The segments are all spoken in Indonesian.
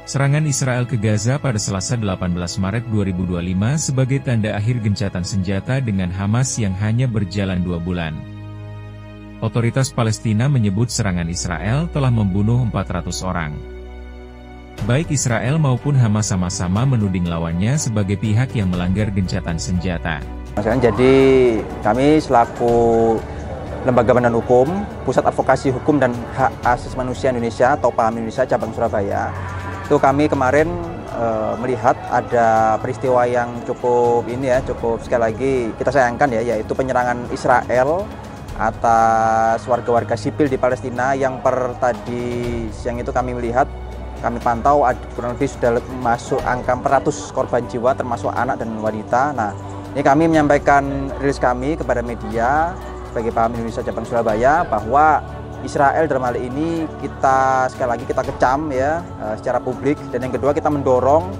Serangan Israel ke Gaza pada Selasa 18 Maret 2025 sebagai tanda akhir gencatan senjata dengan Hamas yang hanya berjalan 2 bulan. Otoritas Palestina menyebut serangan Israel telah membunuh 400 orang. Baik Israel maupun Hamas sama-sama menuding lawannya sebagai pihak yang melanggar gencatan senjata. Jadi kami selaku Lembaga Badan Hukum, Pusat Advokasi Hukum dan Hak Asasi Manusia Indonesia atau PAHAM Indonesia Cabang Surabaya, itu kami kemarin melihat ada peristiwa yang cukup sekali lagi kita sayangkan ya, yaitu penyerangan Israel atas warga-warga sipil di Palestina yang per tadi siang itu kami melihat, kami pantau kurang lebih sudah masuk angka 400 korban jiwa termasuk anak dan wanita. Nah, ini kami menyampaikan rilis kami kepada media sebagai PAHAM Indonesia Cabang Surabaya bahwa Israel dalam hal ini sekali lagi kita kecam ya secara publik, dan yang kedua kita mendorong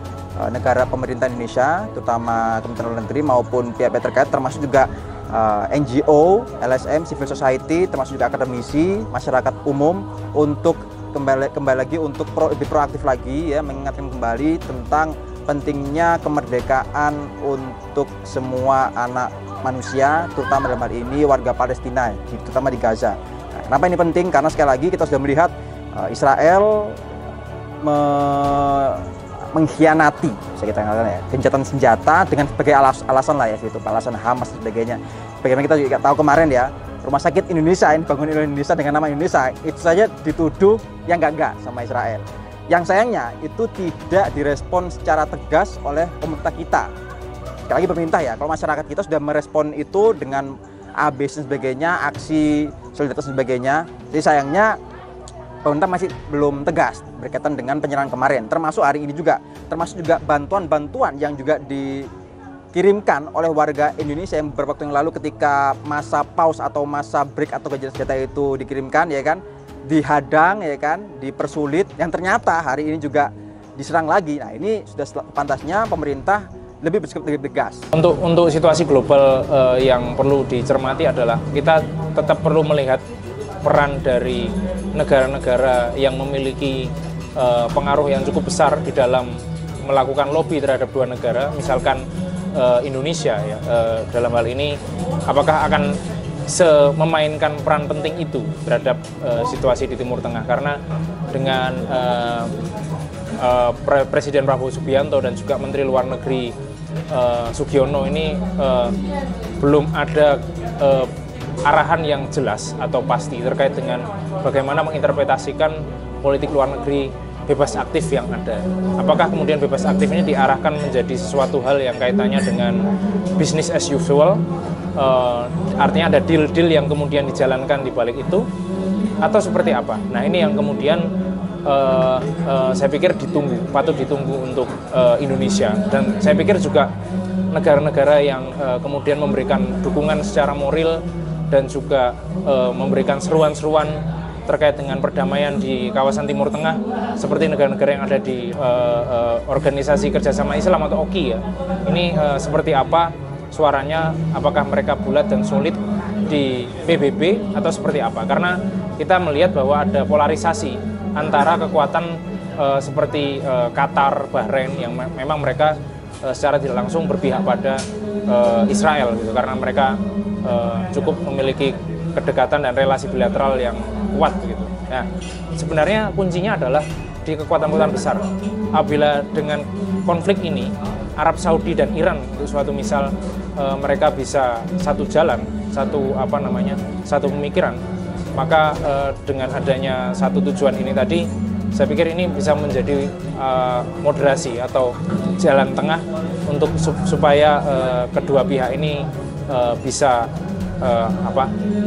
negara pemerintah Indonesia terutama Kementerian Luar Negeri maupun pihak-pihak terkait termasuk juga NGO, LSM, civil society, termasuk juga akademisi, masyarakat umum untuk kembali lagi untuk lebih proaktif lagi ya, mengingatkan kembali tentang pentingnya kemerdekaan untuk semua anak manusia, terutama dalam hal ini warga Palestina, terutama di Gaza. Nah, kenapa ini penting? Karena sekali lagi kita sudah melihat Israel mengkhianati, bisa kita katakan ya, gencatan senjata dengan sebagai alasan lah ya, itu alasan Hamas dan sebagainya. Bagaimana kita juga tahu kemarin ya, rumah sakit Indonesia yang dibangun Indonesia dengan nama Indonesia itu saja dituduh yang enggak sama Israel. Yang sayangnya itu tidak direspon secara tegas oleh pemerintah kita. Sekali lagi pemerintah ya, kalau masyarakat kita sudah merespon itu dengan ABC dan sebagainya, aksi solidaritas dan sebagainya. Jadi sayangnya pemerintah masih belum tegas berkaitan dengan penyerangan kemarin, termasuk hari ini juga, termasuk juga bantuan-bantuan yang juga dikirimkan oleh warga Indonesia yang beberapa waktu yang lalu ketika masa pause atau masa break atau gencatan senjata itu dikirimkan ya kan, dihadang ya kan, dipersulit, yang ternyata hari ini juga diserang lagi. Nah, ini sudah pantasnya pemerintah lebih bersikap lebih tegas. Untuk situasi global yang perlu dicermati adalah kita tetap perlu melihat peran dari negara-negara yang memiliki pengaruh yang cukup besar di dalam melakukan lobby terhadap dua negara, misalkan Indonesia ya, dalam hal ini apakah akan memainkan peran penting itu terhadap situasi di Timur Tengah, karena dengan Presiden Prabowo Subianto dan juga Menteri Luar Negeri Sugiono ini belum ada arahan yang jelas atau pasti terkait dengan bagaimana menginterpretasikan politik luar negeri bebas aktif yang ada. Apakah kemudian bebas aktif ini diarahkan menjadi sesuatu hal yang kaitannya dengan business as usual, artinya ada deal-deal yang kemudian dijalankan di balik itu, atau seperti apa? Nah, ini yang kemudian saya pikir patut ditunggu untuk Indonesia, dan saya pikir juga negara-negara yang kemudian memberikan dukungan secara moral dan juga memberikan seruan-seruan terkait dengan perdamaian di kawasan Timur Tengah, seperti negara-negara yang ada di Organisasi Kerjasama Islam atau OKI ya. Ini seperti apa suaranya, apakah mereka bulat dan solid di PBB atau seperti apa? Karena kita melihat bahwa ada polarisasi antara kekuatan seperti Qatar, Bahrain yang memang mereka secara tidak langsung berpihak pada Israel gitu, karena mereka cukup memiliki kedekatan dan relasi bilateral yang kuat gitu. Nah, sebenarnya kuncinya adalah di kekuatan-kekuatan besar. Apabila dengan konflik ini Arab Saudi dan Iran untuk suatu misal mereka bisa satu jalan, satu pemikiran, maka dengan adanya satu tujuan ini tadi, saya pikir ini bisa menjadi moderasi atau jalan tengah untuk supaya kedua pihak ini bisa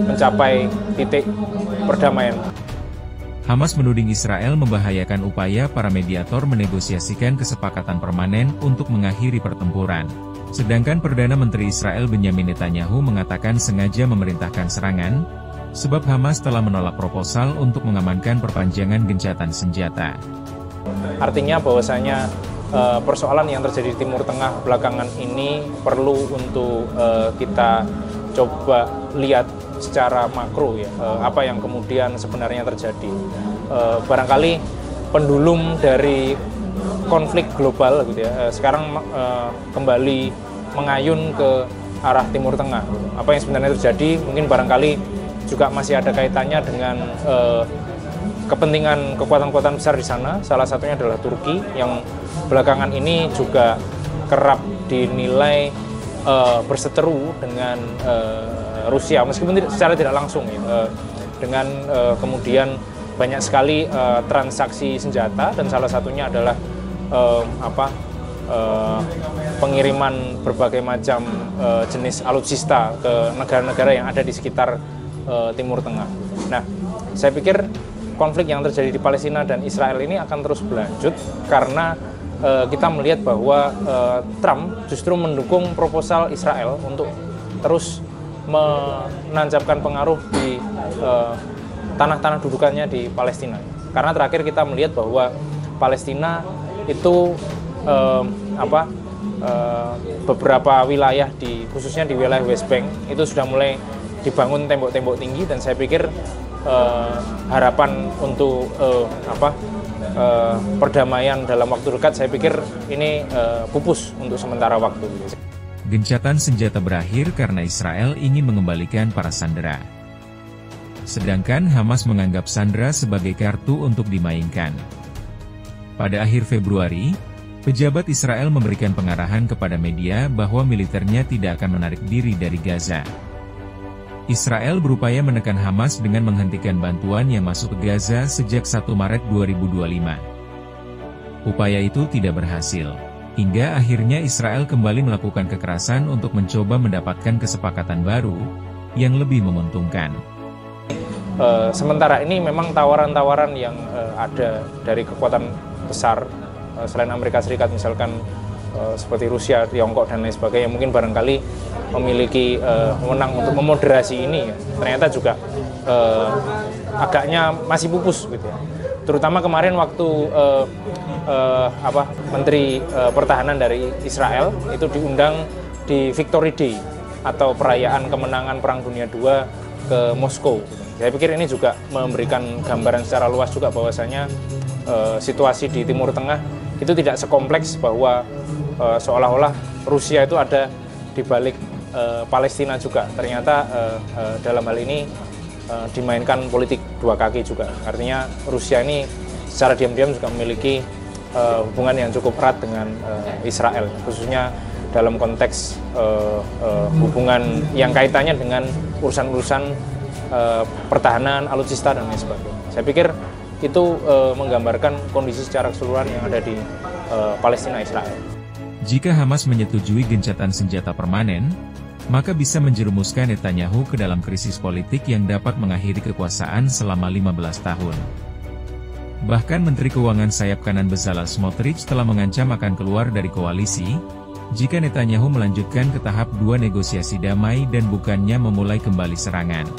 mencapai titik perdamaian. Hamas menuding Israel membahayakan upaya para mediator menegosiasikan kesepakatan permanen untuk mengakhiri pertempuran. Sedangkan Perdana Menteri Israel Benyamin Netanyahu mengatakan sengaja memerintahkan serangan, sebab Hamas telah menolak proposal untuk mengamankan perpanjangan gencatan senjata. Artinya bahwasanya persoalan yang terjadi di Timur Tengah belakangan ini perlu untuk kita coba lihat secara makro ya, apa yang kemudian sebenarnya terjadi. Barangkali pendulum dari konflik global gitu ya, sekarang kembali mengayun ke arah Timur Tengah. Apa yang sebenarnya terjadi mungkin barangkali juga masih ada kaitannya dengan kepentingan kekuatan-kekuatan besar di sana. Salah satunya adalah Turki yang belakangan ini juga kerap dinilai berseteru dengan Rusia, meskipun secara tidak langsung ya, dengan kemudian banyak sekali transaksi senjata, dan salah satunya adalah pengiriman berbagai macam jenis alutsista ke negara-negara yang ada di sekitar Timur Tengah. Nah, saya pikir konflik yang terjadi di Palestina dan Israel ini akan terus berlanjut karena kita melihat bahwa Trump justru mendukung proposal Israel untuk terus menancapkan pengaruh di tanah-tanah dudukannya di Palestina. Karena terakhir kita melihat bahwa Palestina itu beberapa wilayah khususnya di wilayah West Bank itu sudah mulai dibangun tembok-tembok tinggi, dan saya pikir harapan untuk perdamaian dalam waktu dekat, saya pikir ini pupus untuk sementara waktu. Gencatan senjata berakhir karena Israel ingin mengembalikan para sandera. Sedangkan Hamas menganggap sandera sebagai kartu untuk dimainkan. Pada akhir Februari, pejabat Israel memberikan pengarahan kepada media bahwa militernya tidak akan menarik diri dari Gaza. Israel berupaya menekan Hamas dengan menghentikan bantuan yang masuk ke Gaza sejak 1 Maret 2025. Upaya itu tidak berhasil, hingga akhirnya Israel kembali melakukan kekerasan untuk mencoba mendapatkan kesepakatan baru yang lebih menguntungkan. Sementara ini memang tawaran-tawaran yang ada dari kekuatan besar selain Amerika Serikat, misalkan seperti Rusia, Tiongkok, dan lain sebagainya, mungkin barangkali memiliki wewenang untuk memoderasi ini, ternyata juga agaknya masih pupus gitu ya. Terutama kemarin waktu Menteri Pertahanan dari Israel itu diundang di Victory Day atau perayaan kemenangan Perang Dunia II ke Moskow. Saya pikir ini juga memberikan gambaran secara luas juga bahwasanya situasi di Timur Tengah itu tidak sekompleks bahwa seolah-olah Rusia itu ada di balik Palestina juga. Ternyata dalam hal ini dimainkan politik dua kaki juga. Artinya Rusia ini secara diam-diam juga memiliki hubungan yang cukup erat dengan Israel, khususnya dalam konteks hubungan yang kaitannya dengan urusan-urusan pertahanan, alutsista, dan lain sebagainya. Saya pikir itu menggambarkan kondisi secara keseluruhan yang ada di Palestina Israel. Jika Hamas menyetujui gencatan senjata permanen, maka bisa menjerumuskan Netanyahu ke dalam krisis politik yang dapat mengakhiri kekuasaan selama 15 tahun. Bahkan Menteri Keuangan sayap kanan Bezalel Smotrich telah mengancam akan keluar dari koalisi, jika Netanyahu melanjutkan ke tahap 2 negosiasi damai dan bukannya memulai kembali serangan.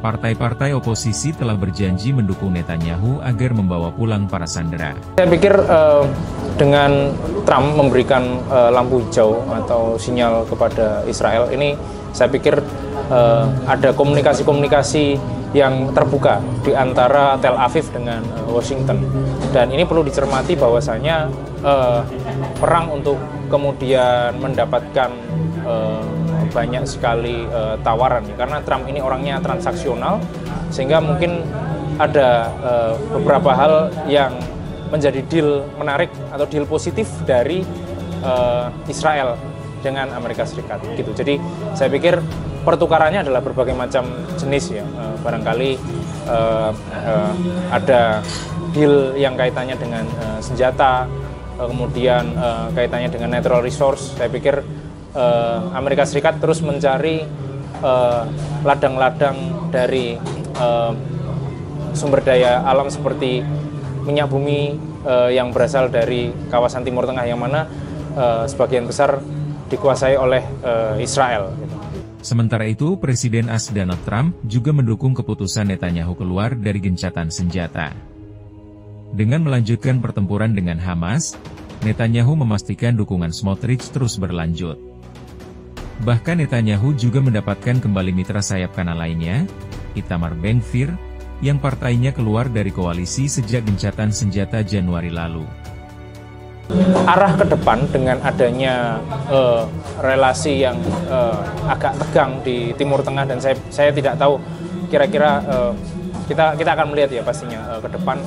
Partai-partai oposisi telah berjanji mendukung Netanyahu agar membawa pulang para sandera. Saya pikir dengan Trump memberikan lampu hijau atau sinyal kepada Israel ini, saya pikir ada komunikasi-komunikasi yang terbuka di antara Tel Aviv dengan Washington. Dan ini perlu dicermati bahwasanya perang untuk kemudian mendapatkan banyak sekali tawaran, karena Trump ini orangnya transaksional, sehingga mungkin ada beberapa hal yang menjadi deal menarik atau deal positif dari Israel dengan Amerika Serikat gitu. Jadi saya pikir pertukarannya adalah berbagai macam jenis ya, barangkali ada deal yang kaitannya dengan senjata, kemudian kaitannya dengan natural resource. Saya pikir Amerika Serikat terus mencari ladang-ladang dari sumber daya alam seperti minyak bumi yang berasal dari kawasan Timur Tengah, yang mana sebagian besar dikuasai oleh Israel. Sementara itu, Presiden AS Donald Trump juga mendukung keputusan Netanyahu keluar dari gencatan senjata. Dengan melanjutkan pertempuran dengan Hamas, Netanyahu memastikan dukungan Smotrich terus berlanjut. Bahkan Netanyahu juga mendapatkan kembali mitra sayap kanan lainnya, Itamar Ben-Gvir, yang partainya keluar dari koalisi sejak gencatan senjata Januari lalu. arah ke depan dengan adanya relasi yang agak tegang di Timur Tengah, dan saya tidak tahu kira-kira kita akan melihat ya pastinya ke depan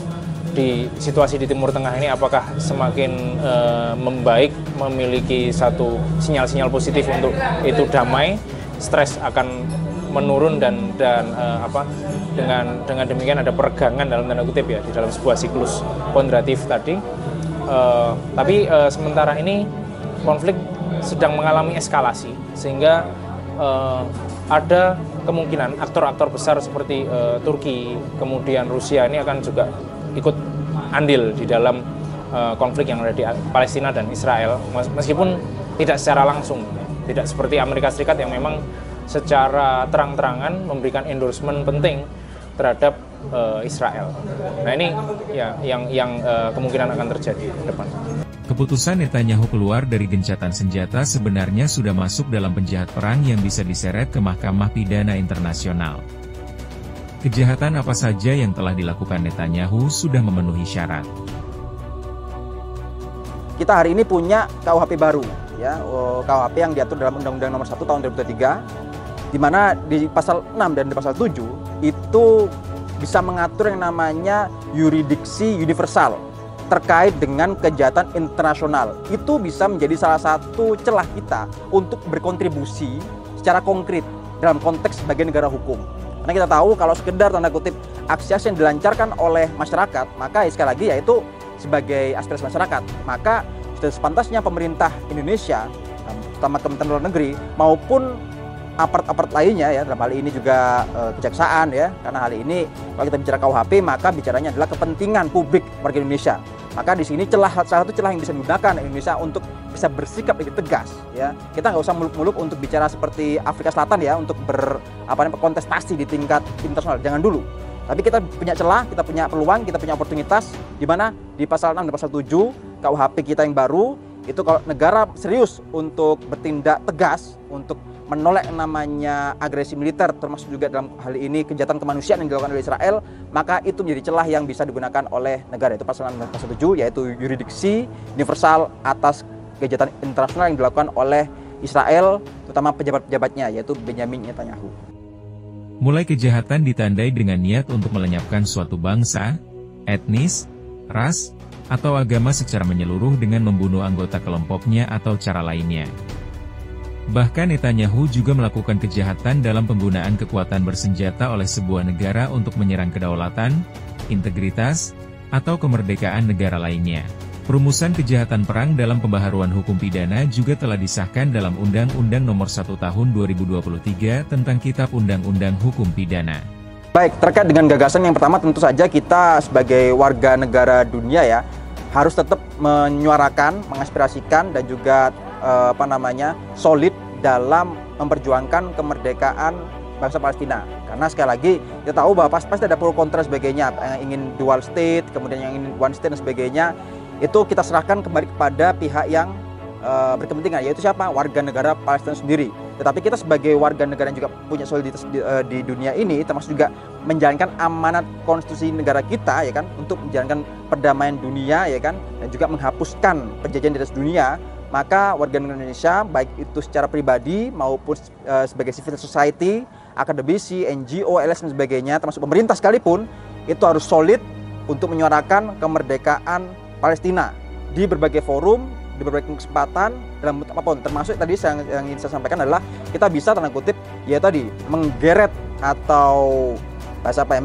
di situasi di Timur Tengah ini apakah semakin membaik, memiliki satu sinyal-sinyal positif untuk itu damai, stres akan menurun dan dengan demikian ada peregangan dalam tanda kutip ya di dalam sebuah siklus kontratif tadi. Tapi sementara ini konflik sedang mengalami eskalasi sehingga ada kemungkinan aktor-aktor besar seperti Turki, kemudian Rusia ini akan juga ikut andil di dalam konflik yang ada di Palestina dan Israel, meskipun tidak secara langsung, tidak seperti Amerika Serikat yang memang secara terang-terangan memberikan endorsement penting terhadap Israel. Nah ini ya yang kemungkinan akan terjadi ke depan. Keputusan Netanyahu keluar dari gencatan senjata sebenarnya sudah masuk dalam penjahat perang yang bisa diseret ke Mahkamah Pidana Internasional. Kejahatan apa saja yang telah dilakukan Netanyahu sudah memenuhi syarat. Kita hari ini punya KUHP baru, ya, KUHP yang diatur dalam Undang-Undang Nomor 1 Tahun 2023, di mana di pasal 6 dan di pasal 7 itu bisa mengatur yang namanya yurisdiksi universal terkait dengan kejahatan internasional. Itu bisa menjadi salah satu celah kita untuk berkontribusi secara konkret dalam konteks sebagai negara hukum. Karena kita tahu kalau sekedar tanda kutip aksi-aksi yang dilancarkan oleh masyarakat, maka sekali lagi yaitu sebagai aspirasi masyarakat, maka sudah sepantasnya pemerintah Indonesia, terutama Kementerian Luar Negeri maupun apart-apart lainnya ya, dalam hal ini juga kejaksaan ya, karena hal ini kalau kita bicara KUHP maka bicaranya adalah kepentingan publik warga Indonesia. Maka di sini salah satu celah yang bisa digunakan Indonesia untuk bisa bersikap lebih tegas ya. Kita nggak usah muluk-muluk untuk bicara seperti Afrika Selatan ya, untuk berkontestasi di tingkat internasional, jangan dulu. Tapi kita punya celah, kita punya peluang, kita punya oportunitas di mana di pasal 6 dan pasal 7 KUHP kita yang baru itu kalau negara serius untuk bertindak tegas untuk menolak yang namanya agresi militer, termasuk juga dalam hal ini kejahatan kemanusiaan yang dilakukan oleh Israel, maka itu menjadi celah yang bisa digunakan oleh negara. Itu pasal 6 dan pasal 7, yaitu yurisdiksi universal atas kejahatan internasional yang dilakukan oleh Israel, terutama pejabat-pejabatnya, yaitu Benyamin Netanyahu. Mulai kejahatan ditandai dengan niat untuk melenyapkan suatu bangsa, etnis, ras, atau agama secara menyeluruh dengan membunuh anggota kelompoknya atau cara lainnya. Bahkan Netanyahu juga melakukan kejahatan dalam penggunaan kekuatan bersenjata oleh sebuah negara untuk menyerang kedaulatan, integritas, atau kemerdekaan negara lainnya. Perumusan kejahatan perang dalam pembaharuan hukum pidana juga telah disahkan dalam Undang-Undang Nomor 1 Tahun 2023 tentang Kitab Undang-Undang Hukum Pidana. Baik, terkait dengan gagasan yang pertama tentu saja kita sebagai warga negara dunia ya harus tetap menyuarakan, mengaspirasikan dan juga solid dalam memperjuangkan kemerdekaan bangsa Palestina. Karena sekali lagi kita tahu bahwa pasti ada pro kontra sebagainya, yang ingin dual state, kemudian yang ingin one state dan sebagainya, itu kita serahkan kembali kepada pihak yang berkepentingan, yaitu siapa? Warga negara Palestina sendiri. Tetapi kita sebagai warga negara yang juga punya soliditas di dunia ini, termasuk juga menjalankan amanat konstitusi negara kita, ya kan, untuk menjalankan perdamaian dunia, ya kan, dan juga menghapuskan penjajahan di atas dunia. Maka warga negara Indonesia, baik itu secara pribadi maupun sebagai civil society, akademisi, NGO, LSM dan sebagainya, termasuk pemerintah sekalipun, itu harus solid untuk menyuarakan kemerdekaan Palestina di berbagai forum, di berbagai kesempatan, dalam apapun. Termasuk tadi yang ingin saya sampaikan adalah kita bisa tanda kutip ya tadi menggeret atau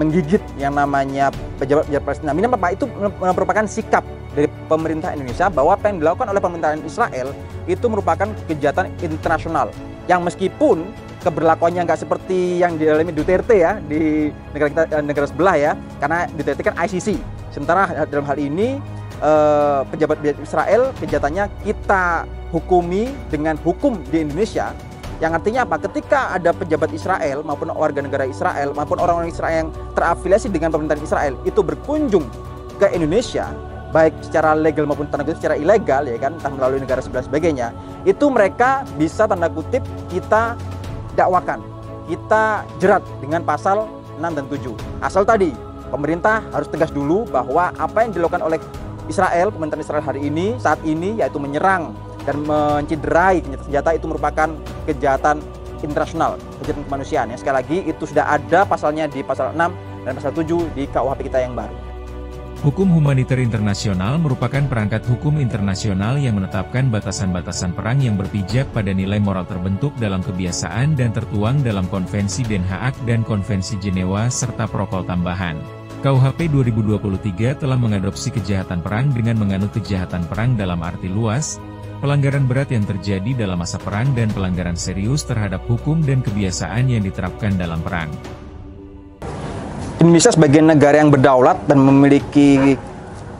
menggigit yang namanya pejabat Palestina. Ini apa? Itu merupakan sikap dari pemerintah Indonesia bahwa apa yang dilakukan oleh pemerintahan Israel itu merupakan kejahatan internasional yang meskipun keberlakuannya nggak seperti yang dialami Duterte ya di negara sebelah ya, karena Duterte kan ICC. Sementara dalam hal ini pejabat Israel kejahatannya kita hukumi dengan hukum di Indonesia. Yang artinya apa? Ketika ada pejabat Israel maupun warga negara Israel maupun orang-orang Israel yang terafiliasi dengan pemerintahan Israel itu berkunjung ke Indonesia, baik secara legal maupun tanda kutip secara ilegal ya kan, entah melalui negara sebelah sebagainya, itu mereka bisa tanda kutip kita dakwakan, kita jerat dengan pasal 6 dan 7. Asal tadi pemerintah harus tegas dulu bahwa apa yang dilakukan oleh Israel, pemerintahan Israel hari ini, saat ini, yaitu menyerang dan menciderai senjata itu merupakan kejahatan internasional, kejahatan kemanusiaan. Sekali lagi, itu sudah ada pasalnya di pasal 6 dan pasal 7 di KUHP kita yang baru. Hukum humaniter internasional merupakan perangkat hukum internasional yang menetapkan batasan-batasan perang yang berpijak pada nilai moral terbentuk dalam kebiasaan dan tertuang dalam Konvensi Den Haag dan Konvensi Jenewa serta protokol tambahan. KUHP 2023 telah mengadopsi kejahatan perang dengan menganut kejahatan perang dalam arti luas, pelanggaran berat yang terjadi dalam masa perang dan pelanggaran serius terhadap hukum dan kebiasaan yang diterapkan dalam perang. Indonesia sebagai negara yang berdaulat dan memiliki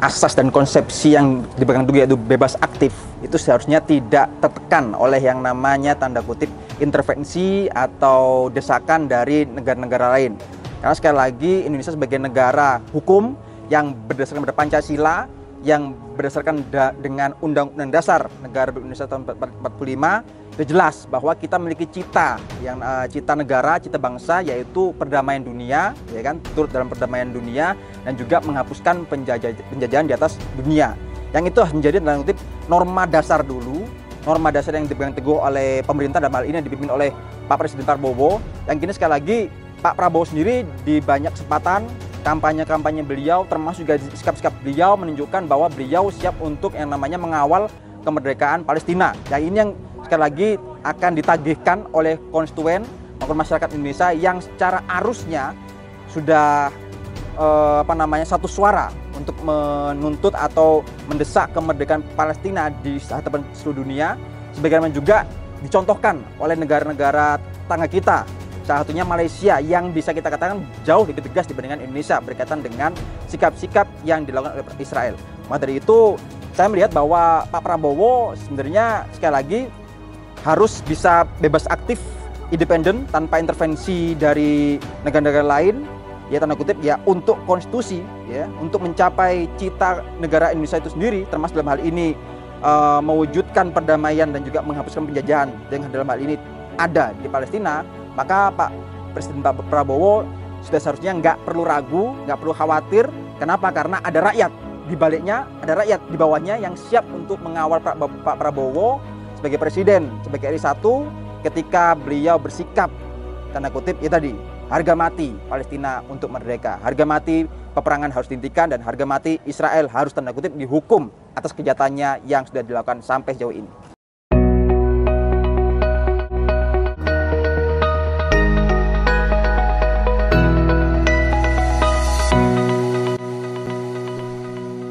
asas dan konsepsi yang dipegang teguh yaitu bebas aktif, itu seharusnya tidak tertekan oleh yang namanya tanda kutip intervensi atau desakan dari negara-negara lain. Karena sekali lagi Indonesia sebagai negara hukum yang berdasarkan pada Pancasila, yang berdasarkan dengan Undang-Undang Dasar Negara Indonesia tahun 1945, itu jelas bahwa kita memiliki cita yang cita negara, cita bangsa, yaitu perdamaian dunia, ya kan, turut dalam perdamaian dunia dan juga menghapuskan penjajahan di atas dunia. Yang itu menjadi dalam kutip norma dasar dulu, norma dasar yang dipegang teguh oleh pemerintah dalam hal ini yang dipimpin oleh Pak Presiden Prabowo. Yang kini sekali lagi Pak Prabowo sendiri di banyak kesempatan kampanye-kampanye beliau, termasuk juga sikap-sikap beliau menunjukkan bahwa beliau siap untuk yang namanya mengawal kemerdekaan Palestina. Yang ini yang sekali lagi akan ditagihkan oleh konstituen maupun masyarakat Indonesia yang secara arusnya sudah satu suara untuk menuntut atau mendesak kemerdekaan Palestina di hadapan seluruh dunia, sebagaimana juga dicontohkan oleh negara-negara tetangga kita. Salah satunya Malaysia yang bisa kita katakan jauh lebih tegas dibandingkan Indonesia berkaitan dengan sikap-sikap yang dilakukan oleh Israel. Maka dari itu saya melihat bahwa Pak Prabowo sebenarnya sekali lagi harus bisa bebas aktif, independen, tanpa intervensi dari negara-negara lain, ya tanda kutip ya, untuk konstitusi, ya, untuk mencapai cita negara Indonesia itu sendiri, termasuk dalam hal ini mewujudkan perdamaian dan juga menghapuskan penjajahan, dengan dalam hal ini ada di Palestina. Maka Pak Presiden Pak Prabowo sudah seharusnya nggak perlu ragu, nggak perlu khawatir. Kenapa? Karena ada rakyat di baliknya, ada rakyat di bawahnya yang siap untuk mengawal Pak Prabowo sebagai presiden, sebagai RI1 ketika beliau bersikap tanda kutip ya tadi, harga mati Palestina untuk merdeka, harga mati peperangan harus dihentikan, dan harga mati Israel harus tanda kutip dihukum atas kejahatannya yang sudah dilakukan sampai sejauh ini.